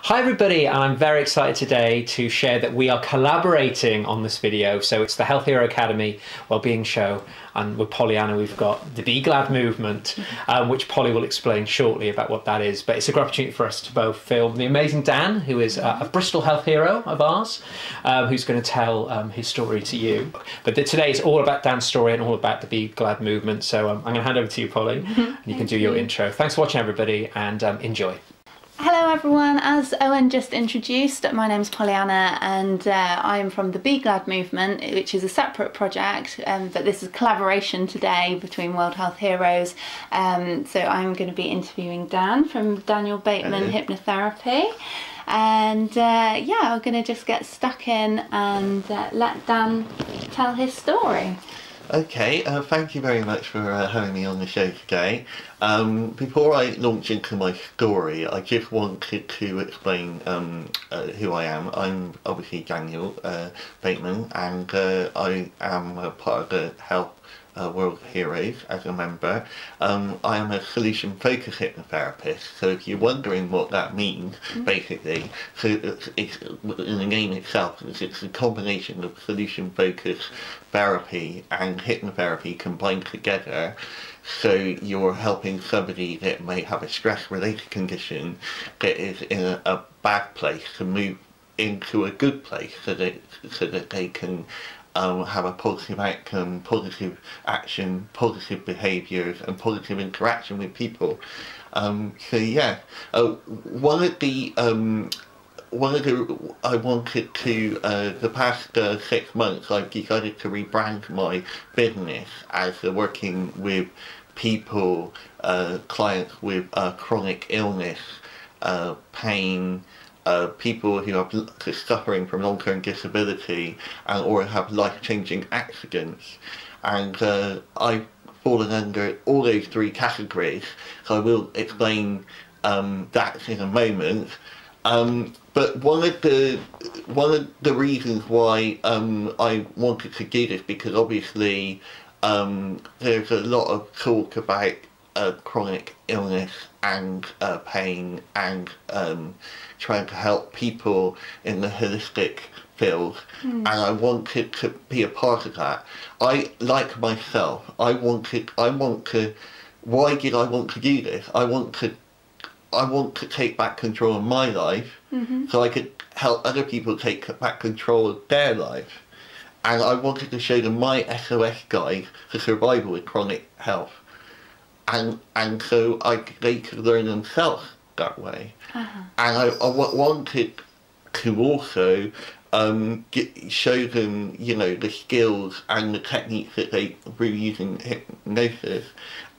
Hi everybody, and I'm very excited today to share that we are collaborating on this video. So it's the Health Hero Academy Wellbeing Show, and with Pollyanna we've got the Be Glad movement, which Polly will explain shortly about what that is. But it's a great opportunity for us to both film the amazing Dan, who is a Bristol health hero of ours, who's going to tell his story to you. But today is all about Dan's story and all about the Be Glad movement. So I'm going to hand over to you, Polly, and you can do your intro. Thanks for watching everybody, and enjoy. Hello everyone, as Owen just introduced, my name's Pollyanna and I'm from the Be Glad movement, which is a separate project, but this is a collaboration today between World Health Heroes. So I'm going to be interviewing Dan from Daniel Bateman Hypnotherapy, and yeah, we're going to just get stuck in and let Dan tell his story. Okay, thank you very much for having me on the show today. Before I launch into my story, I just wanted to explain who I am. I'm obviously Daniel Bateman, and I am a part of the Health World Heroes as a member. I am a solution-focused hypnotherapist, so if you're wondering what that means, basically, so it's in the name itself, it's a combination of solution-focused therapy and hypnotherapy combined together. So you're helping somebody that may have a stress-related condition that is in a bad place to move into a good place, so that they can have a positive outcome, positive action, positive behaviours and positive interaction with people. So yeah, one of the I wanted to, the past 6 months I've decided to rebrand my business as working with people, clients with chronic illness, pain, people who are suffering from long-term disability or have life-changing accidents, and I've fallen under all those three categories, so I will explain that in a moment. But one of the reasons why I wanted to do this, because obviously there's a lot of talk about chronic illness and pain, and trying to help people in the holistic field, and I wanted to be a part of that. I, like myself, why did I want to do this? I want to take back control of my life, so I could help other people take back control of their life. And I wanted to show them my SOS guide for survival with chronic health. And so they could learn themselves that way. And I wanted to also show them, you know, the skills and the techniques that they were using hypnosis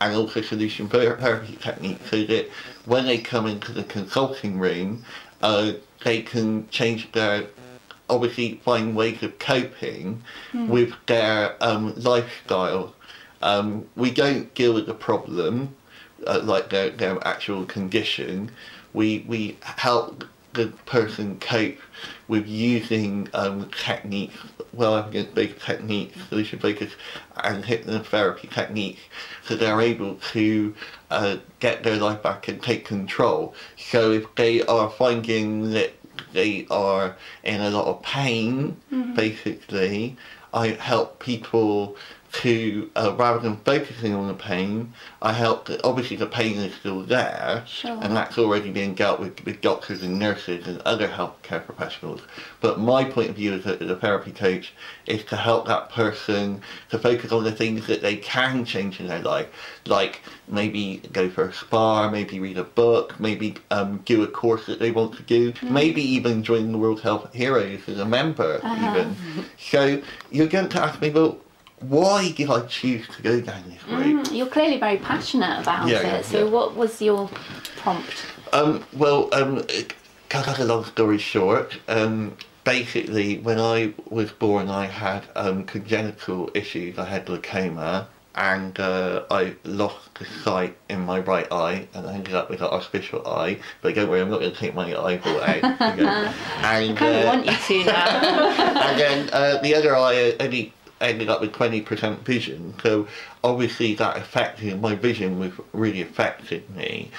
and also solution therapy techniques, so that when they come into the consulting room, they can change their, obviously find ways of coping with their lifestyle. We don't deal with the problem, like their actual condition. We help the person cope with using techniques, evidence-based techniques, solution-focused and hypnotherapy techniques, so they're able to get their life back and take control. So if they are finding that they are in a lot of pain, basically, I help people to, rather than focusing on the pain, I help, obviously the pain is still there, and that's already being dealt with doctors and nurses and other healthcare professionals. But my point of view as a therapy coach is to help that person to focus on the things that they can change in their life, like maybe go for a spa, maybe read a book, maybe do a course that they want to do, maybe even join the World Health Heroes as a member even. So you're going to ask me, well, why did I choose to go down this route? You're clearly very passionate about it, so what was your prompt? Cut a long story short, basically when I was born I had congenital issues. I had glaucoma, and I lost the sight in my right eye, and I ended up with an artificial eye. But don't worry, I'm not going to take my eyeball out again. I kind of want you to now. And then the other eye only ended up with 20% vision, so obviously that affected my vision, really affected me,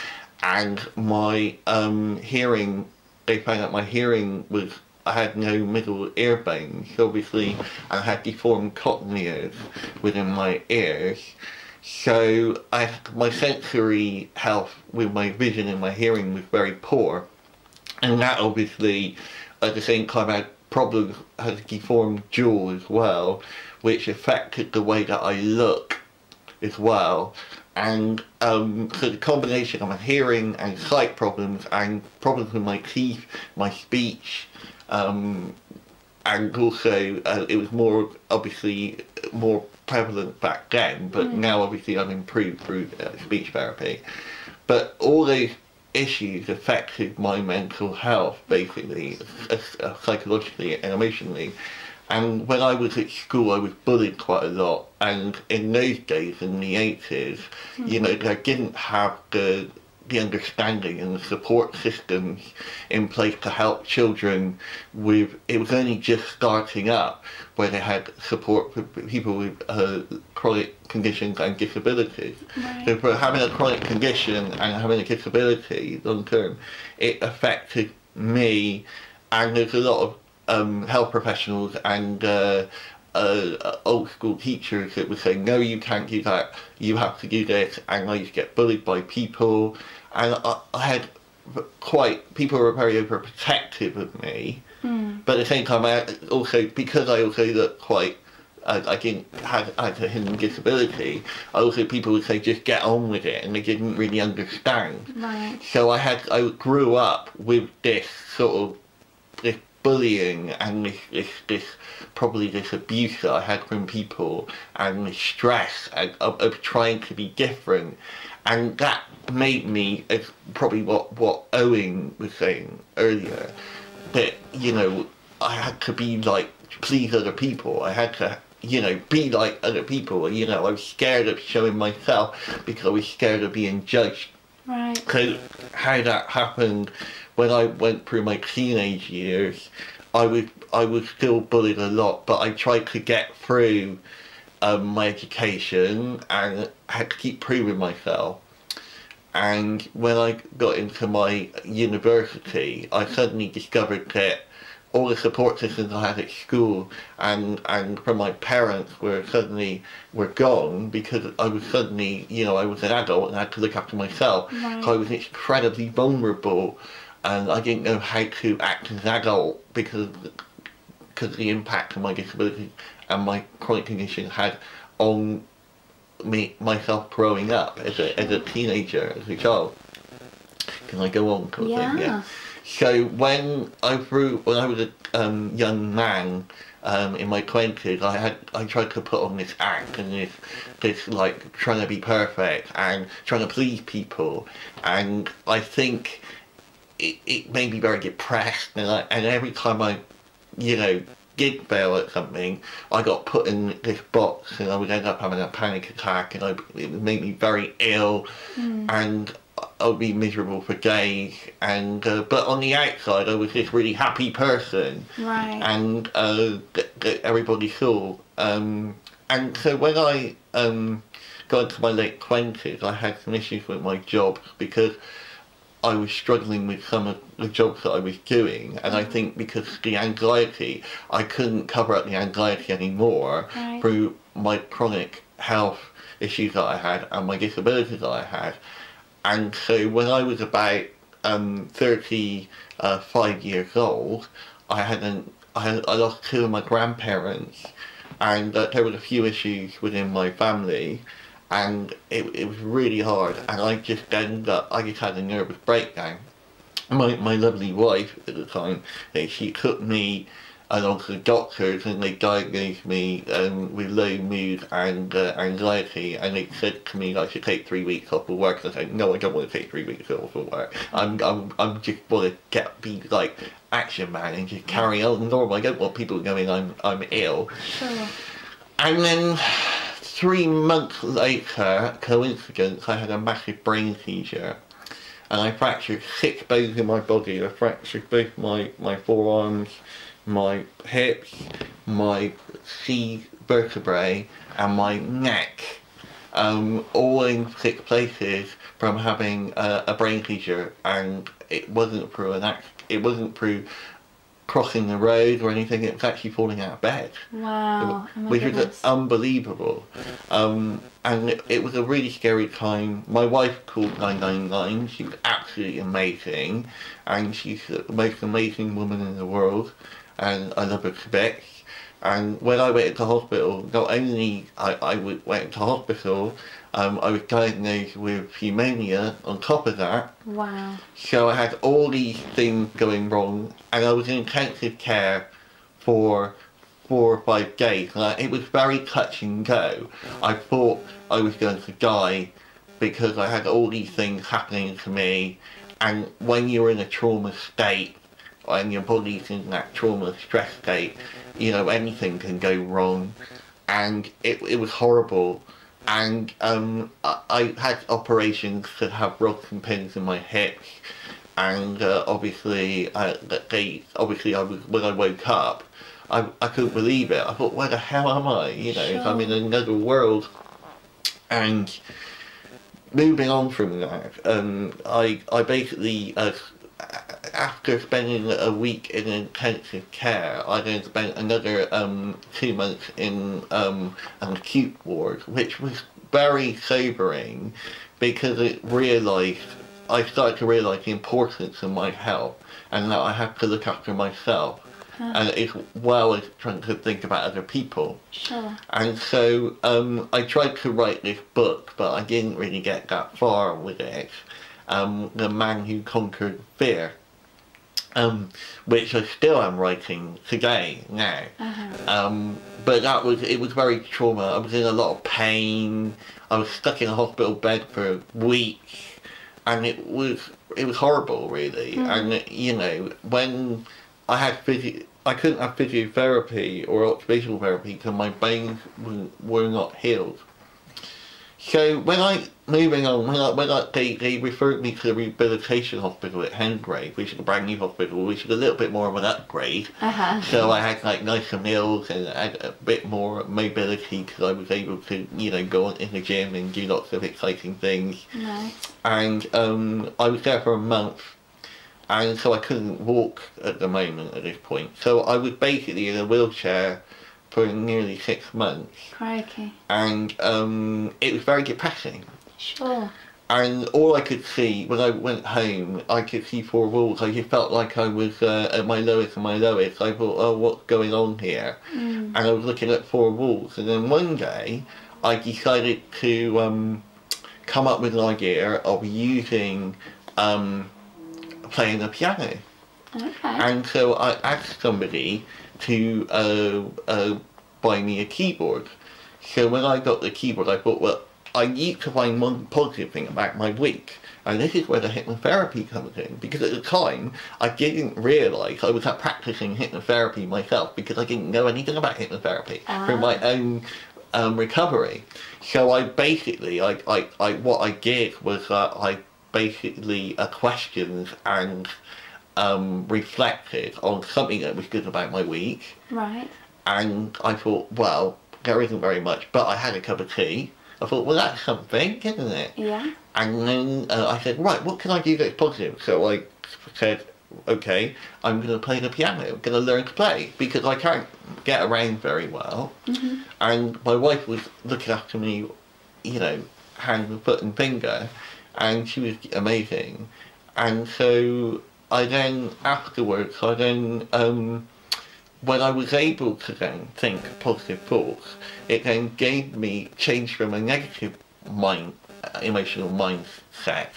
and my hearing they found that my hearing was, I had no middle ear bones, obviously, and I had deformed cochlears within my ears. So my sensory health with my vision and my hearing was very poor. And that obviously, at the same time, I had problems, had a deformed jaw as well, which affected the way that I look as well. And so the combination of my hearing and sight problems and problems with my teeth, my speech, and also it was more, obviously, more prevalent back then, but now obviously I've improved through speech therapy. But all those issues affected my mental health, basically, psychologically and emotionally. And when I was at school, I was bullied quite a lot. And in those days, in the 80s, you know, I didn't have the understanding and the support systems in place to help children with, it was only just starting up where they had support for people with chronic conditions and disabilities. Right. So for having a chronic condition and having a disability long term, it affected me, and there's a lot of health professionals and old school teachers that would say, no, you can't do that, you have to do this, and I used to get bullied by people, and I had people were very overprotective of me, but at the same time, because I also looked quite, I didn't have a hidden disability, people would say, just get on with it, and they didn't really understand. Right. So I grew up with this sort of, this bullying and this probably this abuse that I had from people, and the stress of trying to be different, and that made me, probably what Owen was saying earlier, that, you know, I had to be like, please other people, I had to, you know, be like other people, you know, I was scared of showing myself because I was scared of being judged. Right. So how that happened, when I went through my teenage years, I was still bullied a lot, but I tried to get through my education, and I had to keep proving myself. And when I got into my university, I suddenly discovered that all the support systems I had at school and from my parents were gone, because I was suddenly, you know, I was an adult and I had to look after myself. Right. So I was incredibly vulnerable, and I didn't know how to act as an adult because of the impact of my disability and my chronic condition had on myself growing up as a teenager, as a child. Can I go on? Yeah. So when I was a young man in my 20s, I tried to put on this act and this like trying to be perfect and trying to please people, and I think it made me very depressed, and every time I, you know, did fail at something, I got put in this box, and I would end up having a panic attack, and it would make me very ill, and I would be miserable for days, and but on the outside I was this really happy person, Right. and that everybody saw, and so when I got into my late 20s, I had some issues with my job because I was struggling with some of the jobs that I was doing, and I think because of the anxiety, I couldn't cover up the anxiety anymore. Right. Through my chronic health issues that I had and my disabilities that I had. And so when I was about 35 years old, I lost two of my grandparents, and there were a few issues within my family, and it was really hard, and I just had a nervous breakdown. My lovely wife at the time, she took me along to the doctors, and they diagnosed me with low mood and anxiety, and they said to me I should take 3 weeks off of work. I said, no, I don't want to take 3 weeks off of work. I'm just want to be like action man and just carry on normal. I don't want people going I'm ill. Sure. And then 3 months later, coincidence, I had a massive brain seizure, and I fractured 6 bones in my body. I fractured both my forearms, my hips, my C vertebrae, and my neck, all in 6 places from having a brain seizure, and it wasn't through an it wasn't through crossing the road or anything, it was actually falling out of bed. Wow. Oh my Which was goodness. unbelievable. And it was a really scary time. My wife called 999. She was absolutely amazing, and she's the most amazing woman in the world, and I love her to bits. And when I went into hospital, not only went into hospital, I was diagnosed with pneumonia on top of that. Wow. So I had all these things going wrong, and I was in intensive care for 4 or 5 days. And it was very touch and go. I thought I was going to die because I had all these things happening to me. And when you're in a trauma state, and your body's in that trauma stress state, you know, anything can go wrong. And it was horrible. And I had operations to have rods and pins in my hips, and obviously, when I woke up, I couldn't believe it. I thought, where the hell am I? You know, Sure. I'm in another world. And moving on from that, I basically, after spending a week in intensive care, I then spent another 2 months in an acute ward, which was very sobering because I started to realise the importance of my health and that I have to look after myself. And as well as trying to think about other people. Sure. And so I tried to write this book, but I didn't really get that far with it. The Man Who Conquered Fear, which I still am writing today now. But it was very trauma. I was in a lot of pain. I was stuck in a hospital bed for weeks, and it was horrible, really. And you know, when I couldn't have physiotherapy or occupational therapy because my bones were not healed. So they referred me to the rehabilitation hospital at Hengrave, which is a brand new hospital, which is a little bit more of an upgrade. So I had like nicer meals and I had a bit more mobility because I was able to, you know, go in the gym and do lots of exciting things. Nice. And I was there for a month. And so I couldn't walk at the moment at this point. So I was basically in a wheelchair for nearly 6 months. Crikey. And it was very depressing. Sure. And all I could see, when I went home, I could see 4 walls. I just felt like I was at my lowest of my lowest. I thought, oh, what's going on here? And I was looking at 4 walls. And then one day, I decided to come up with an idea of using playing the piano. Okay. And so I asked somebody to buy me a keyboard. So when I got the keyboard, I thought, well, I need to find one positive thing about my week. And this is where the hypnotherapy comes in, because at the time, I didn't realise I was practising hypnotherapy myself because I didn't know anything about hypnotherapy from my own recovery. So I basically, what I did was I basically questioned and reflected on something that was good about my week. Right. And I thought, well, there isn't very much, but I had a cup of tea. I thought, well, that's something, isn't it? Yeah. And then I said, right, what can I do that's positive? So I said, okay, I'm going to play the piano. I'm going to learn to play because I can't get around very well. And my wife was looking after me, you know, hand, foot and finger, and she was amazing. And so I then, afterwards, when I was able to then think positive thoughts, it then changed from a negative emotional mindset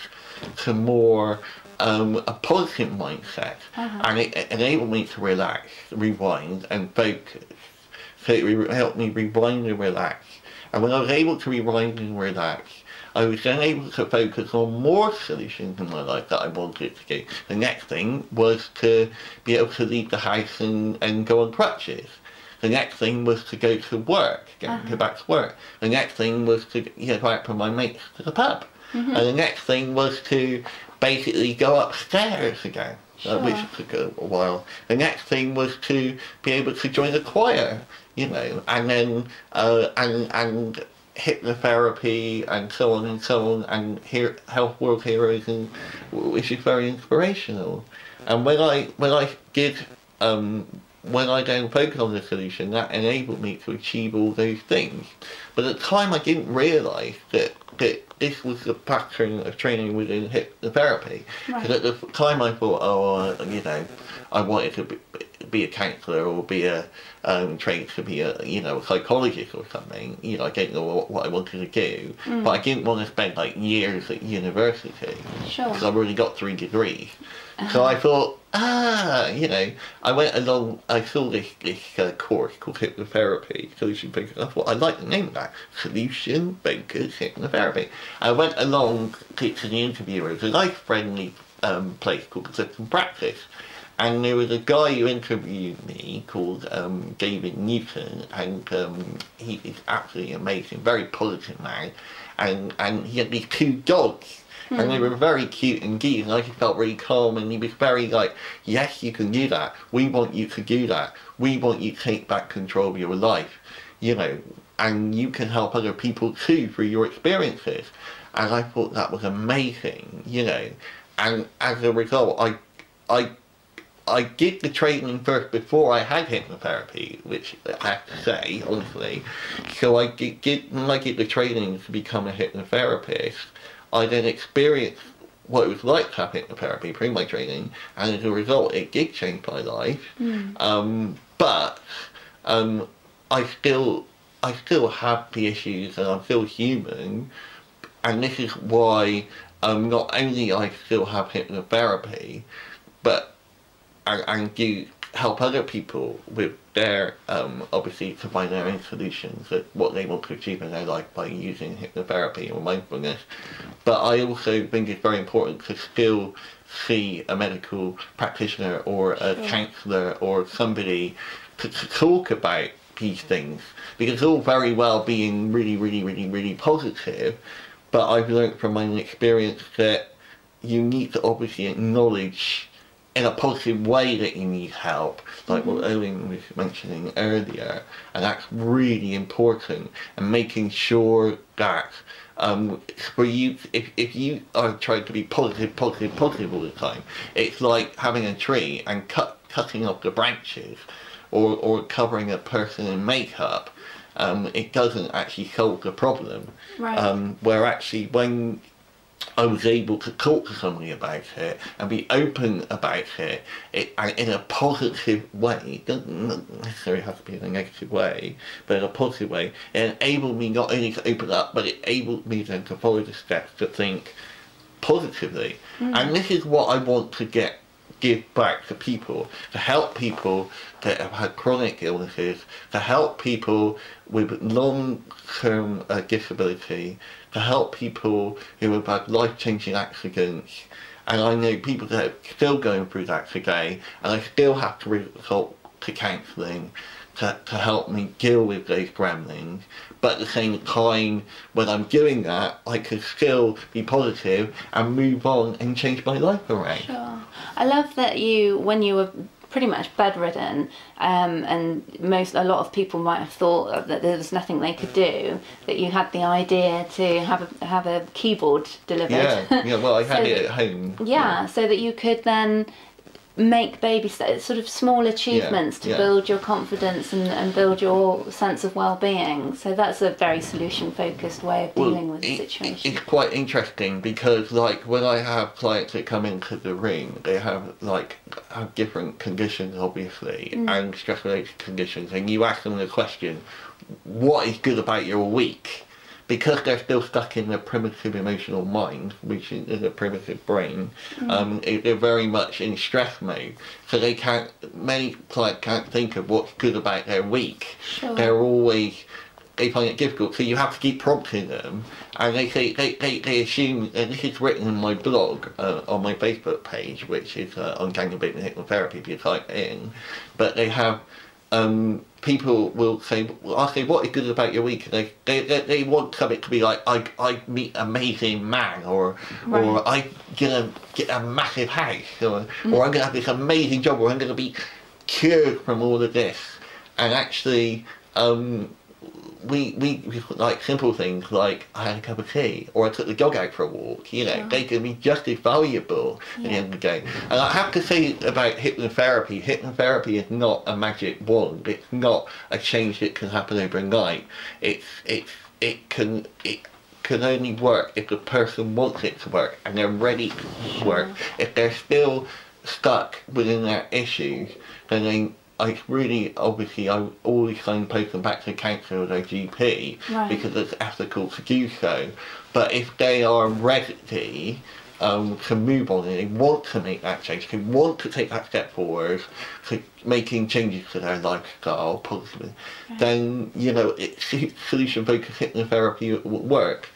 to more a positive mindset. And it enabled me to relax, rewind and focus. So it helped me rewind and relax. And when I was able to rewind and relax, I was then able to focus on more solutions in my life that I wanted to do. The next thing was to be able to leave the house and go on crutches. The next thing was to go to work, go back to work. The next thing was to go out with my mates to the pub. And the next thing was to basically go upstairs again, which took a while. The next thing was to be able to join a choir, you know, and then and hypnotherapy and so on, and Health World Heroes, and which is very inspirational. And when I did when I then focused on the solution, that enabled me to achieve all those things. But at the time, I didn't realise that this was the pattern of training within hypnotherapy. Because at the time, I thought, I wanted to be a counsellor or be trained to be a psychologist or something. I didn't know what I wanted to do, but I didn't want to spend like years at university because I've already got 3 degrees. So I thought, I went along, I saw this course called hypnotherapy, solution focused. I thought, I like the name of that, solution focused hypnotherapy. I went along to the interviewer. It was a nice friendly place called Consistent Practice. And there was a guy who interviewed me called David Newton, and he is absolutely amazing, very positive man. And he had these 2 dogs. And they were very cute and geek, and I just felt really calm, and he was very like, yes, you can do that. We want you to do that. We want you to take back control of your life, and you can help other people too through your experiences. And I thought that was amazing, and as a result, I did the training first before I had hypnotherapy, which I have to say, honestly. So when I did the training to become a hypnotherapist, I then experienced what it was like to have hypnotherapy during my training, and as a result, it did change my life. But I still have the issues, and I'm still human, and this is why not only I still have hypnotherapy, but I do help other people with their, obviously, to find their own solutions at what they want to achieve in their life by using hypnotherapy or mindfulness. But I also think it's very important to still see a medical practitioner or a counsellor or somebody to talk about these things, because it's all very well being really, really, really, really positive, but I've learned from my own experience that you need to obviously acknowledge in a positive way that you need help, like what Owen was mentioning earlier, and that's really important. And making sure that for you, if you are trying to be positive all the time, it's like having a tree and cutting off the branches, or covering a person in makeup. It doesn't actually solve the problem. Where actually when I was able to talk to somebody about it and be open about it, in a positive way. It doesn't necessarily have to be in a negative way, but in a positive way. It enabled me not only to open up, but it enabled me then to follow the steps to think positively. And this is what I want to give back to people, to help people that have had chronic illnesses, to help people with long-term disability, to help people who have had life-changing accidents. And I know people that are still going through that today, and I still have to resort to counselling to help me deal with those gremlins. But at the same time, when I'm doing that, I can still be positive and move on and change my life around. Sure. I love that when you were pretty much bedridden, and a lot of people might have thought that there was nothing they could do, that you had the idea to have a keyboard delivered. Yeah, well, I had it at home. Yeah, so that you could then make baby sort of small achievements to build your confidence and build your sense of well-being. So that's a very solution-focused way of dealing with the situation. It's quite interesting because, like, when I have clients that come into the room, they have different conditions, obviously, and stress-related conditions, and you ask them the question, what is good about your week? Because they're still stuck in the primitive emotional mind, which is a primitive brain, they're very much in stress mode. So many clients can't think of what's good about their week. Sure. They find it difficult, so you have to keep prompting them. And they assume, and this is written in my blog, on my Facebook page, which is on Bateman Hypnotherapy if you type it in, but they have, people will say, I'll say, what is good about your week? And they want something to be like, I meet an amazing man, or I'm gonna get a massive house, or I'm gonna have this amazing job, or I'm gonna be cured from all of this. And actually, we like simple things like I had a cup of tea or I took the dog out for a walk, you know, they can be just as valuable at the end of the day. And I have to say about hypnotherapy is not a magic wand. It's not a change that can happen overnight. It can only work if the person wants it to work and they're ready to work. If they're still stuck within their issues, then I always signpost them back to a counsellor or their GP because it's ethical to do so. But if they are ready to move on and they want to make that change, they want to take that step forward to making changes to their lifestyle positively, then, you know, solution-focused hypnotherapy will work.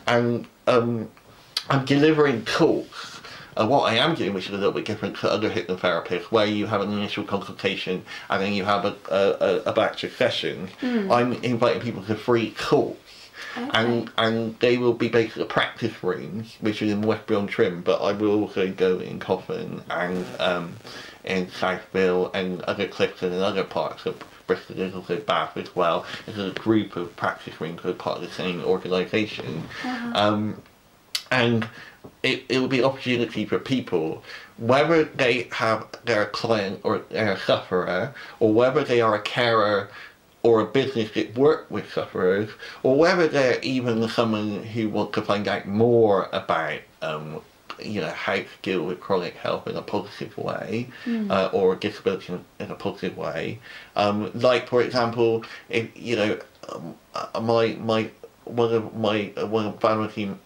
And I'm delivering talks. What I am doing, which is a little bit different to other hypnotherapists, where you have an initial consultation and then you have a batch of sessions, I'm inviting people to free talks. And they will be basically practice rooms, which is in Westbury-on-Trim, but I will also go in Coffin and in Southville and other Clifton and other parts of Bristol. There's also Bath as well. There's a group of practice rooms that are part of the same organisation. And it will be an opportunity for people, whether they're a client or they're a sufferer, or whether they are a carer or a business that work with sufferers, or whether they're even someone who wants to find out more about you know, how to deal with chronic health in a positive way, or disability in a positive way. Like, for example, if you know, one of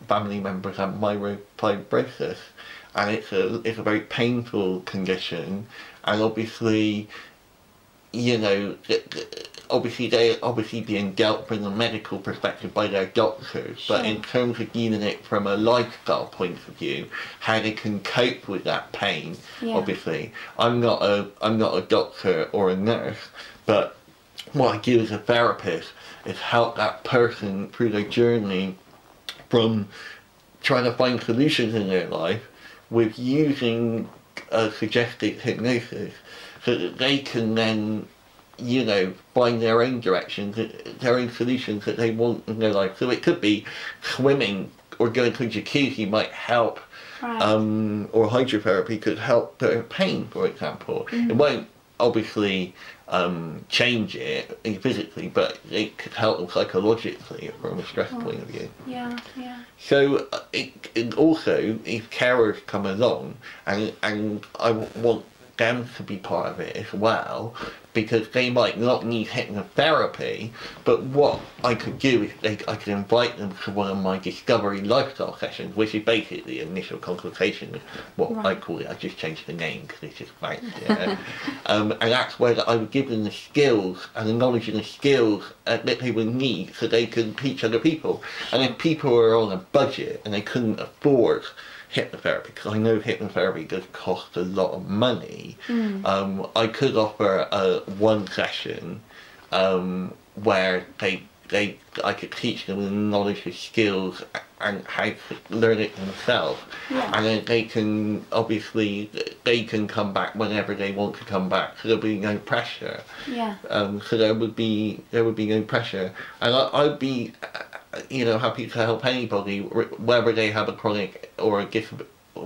family members had myelofibrosis, and it's a very painful condition, and obviously, you know, obviously being dealt from a medical perspective by their doctors, but in terms of dealing it from a lifestyle point of view, how they can cope with that pain. Obviously, I'm not a doctor or a nurse, but what I do as a therapist is help that person through their journey from trying to find solutions in their life with using suggested hypnosis, so that they can then, you know, find their own directions, their own solutions that they want in their life. So it could be swimming or going to jacuzzi might help, or hydrotherapy could help their pain, for example. It won't obviously change it physically, but it could help them psychologically from a stress point of view. So it also, if carers come along, and I want them to be part of it as well, because they might not need hypnotherapy, but what I could do is I could invite them to one of my discovery lifestyle sessions, which is basically initial consultation, what I call it. I just changed the name because it's just fancy. And that's where I would give them the skills and the knowledge and the skills that they would need so they can teach other people. And if people are on a budget and they couldn't afford hypnotherapy, because I know hypnotherapy does cost a lot of money, I could offer one session where I could teach them the knowledge, the skills, and how to learn it themselves. And then they can come back whenever they want to come back, so there'll be no pressure. So there would be no pressure, and I'd be you know, happy to help anybody, whether they have a chronic or a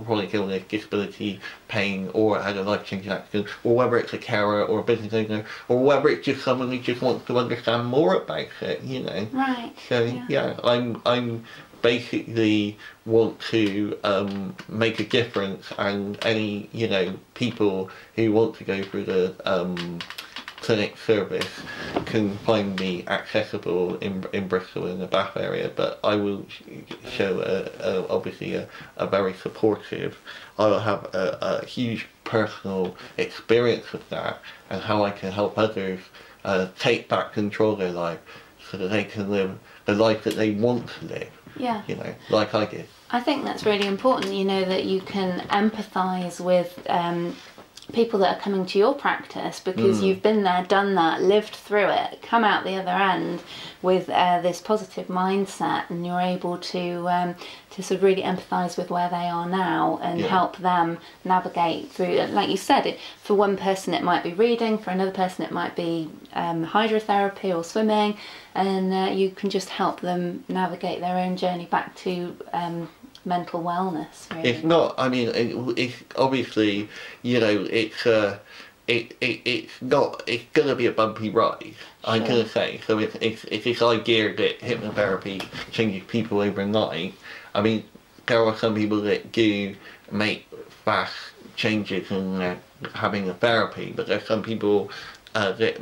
chronic illness, disability, pain, or had a life-changing accident, or whether it's a carer or a business owner, or whether it's just someone who just wants to understand more about it, you know. So I'm basically want to make a difference, and any, you know, people who want to go through the clinic service can find me accessible in Bristol in the Bath area, but I will show obviously a very supportive. I will have a huge personal experience with that, and how I can help others take back control of their life so that they can live the life that they want to live. You know, like I did. I think that's really important, you know, that you can empathise with people that are coming to your practice because you've been there, done that, lived through it, come out the other end with this positive mindset, and you're able to sort of really empathise with where they are now and help them navigate through. Like you said, for one person it might be reading, for another person it might be hydrotherapy or swimming, and you can just help them navigate their own journey back to mental wellness, really. It's not, I mean, it's obviously, you know, it's not, it's going to be a bumpy ride, I'm going to say. So it's this idea that hypnotherapy changes people overnight. I mean, there are some people that do make fast changes in having a therapy, but there's some people that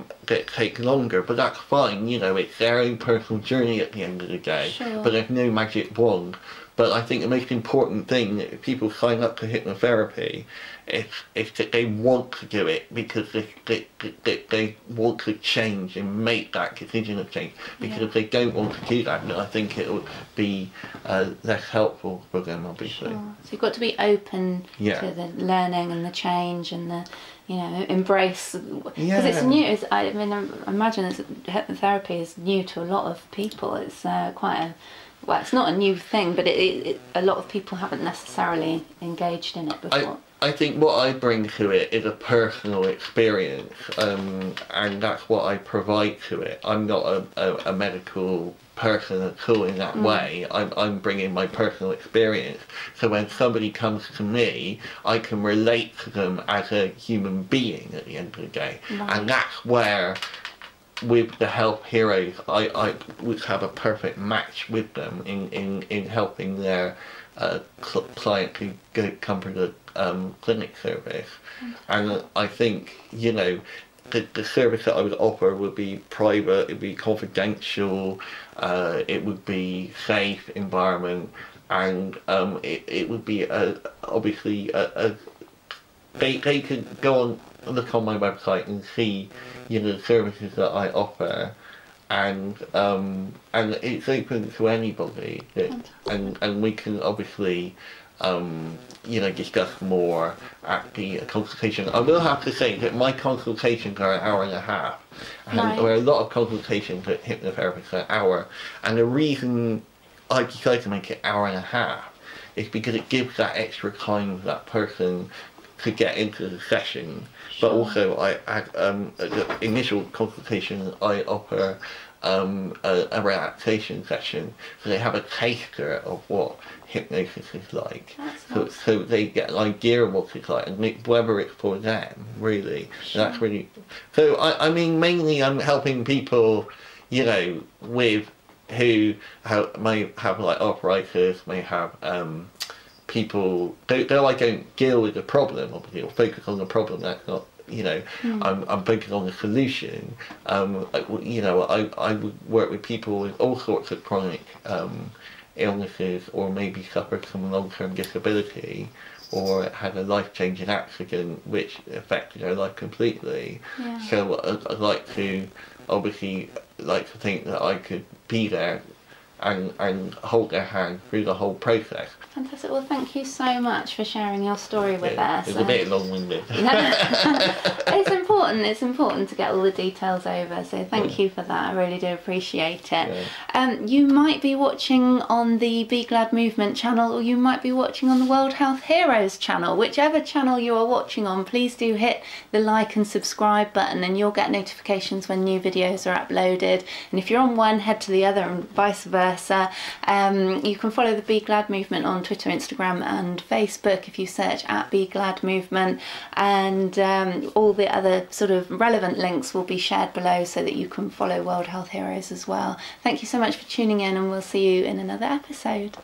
take longer, but that's fine, you know, it's their own personal journey at the end of the day. But there's no magic wand. But I think the most important thing, if people sign up to hypnotherapy, is that they want to do it because they want to change and make that decision of change. Because if they don't want to do that, then I think it would be less helpful for them, obviously. So you've got to be open to the learning and the change and the, you know, embrace. Because it's new. I mean, I imagine hypnotherapy is new to a lot of people. It's quite a... Well, it's not a new thing, but a lot of people haven't necessarily engaged in it before. I think what I bring to it is a personal experience, and that's what I provide to it. I'm not a medical person at all in that way. I'm bringing my personal experience. So when somebody comes to me, I can relate to them as a human being at the end of the day. And that's where, with the health heroes, I would have a perfect match with them in helping their client to come for the clinic service. And I think, you know, the service that I would offer would be private, it would be confidential, it would be safe environment, and it would be obviously they could go on, look on my website and see, you know, the services that I offer, and it's open to anybody, and we can obviously you know, discuss more at the consultation. I will have to say that my consultations are an hour and a half, and there are a lot of consultations at hypnotherapists are an hour, and the reason I decided to make it an hour and a half is because it gives that extra time for that person to get into the session. But also, at the initial consultation, I offer a relaxation session, so they have a taster of what hypnosis is like. So they get an idea of what it's like, and whether it's for them, really. And that's really. So I mean, mainly I'm helping people, you know, with who may have like arthritis, may have people, though I don't deal with the problem, obviously, or focus on the problem, that's not, you know, I'm focused on the solution. You know, I would work with people with all sorts of chronic illnesses, or maybe suffered from long-term disability, or had a life-changing accident which affected their life completely. So I'd like to, obviously, like to think that I could be there and hold their hand through the whole process. Fantastic. Well, thank you so much for sharing your story with us. It's a bit long-winded. It's important to get all the details over, so thank you for that. I really do appreciate it. You might be watching on the Be Glad Movement channel, or you might be watching on the World Health Heroes channel. Whichever channel you are watching on, please do hit the like and subscribe button, and you'll get notifications when new videos are uploaded. And if you're on one, head to the other, and vice versa. You can follow the Be Glad Movement on Twitter, Instagram and Facebook if you search at Be Glad Movement, and all the other sort of relevant links will be shared below so that you can follow World Health Heroes as well. Thank you so much for tuning in, and we'll see you in another episode.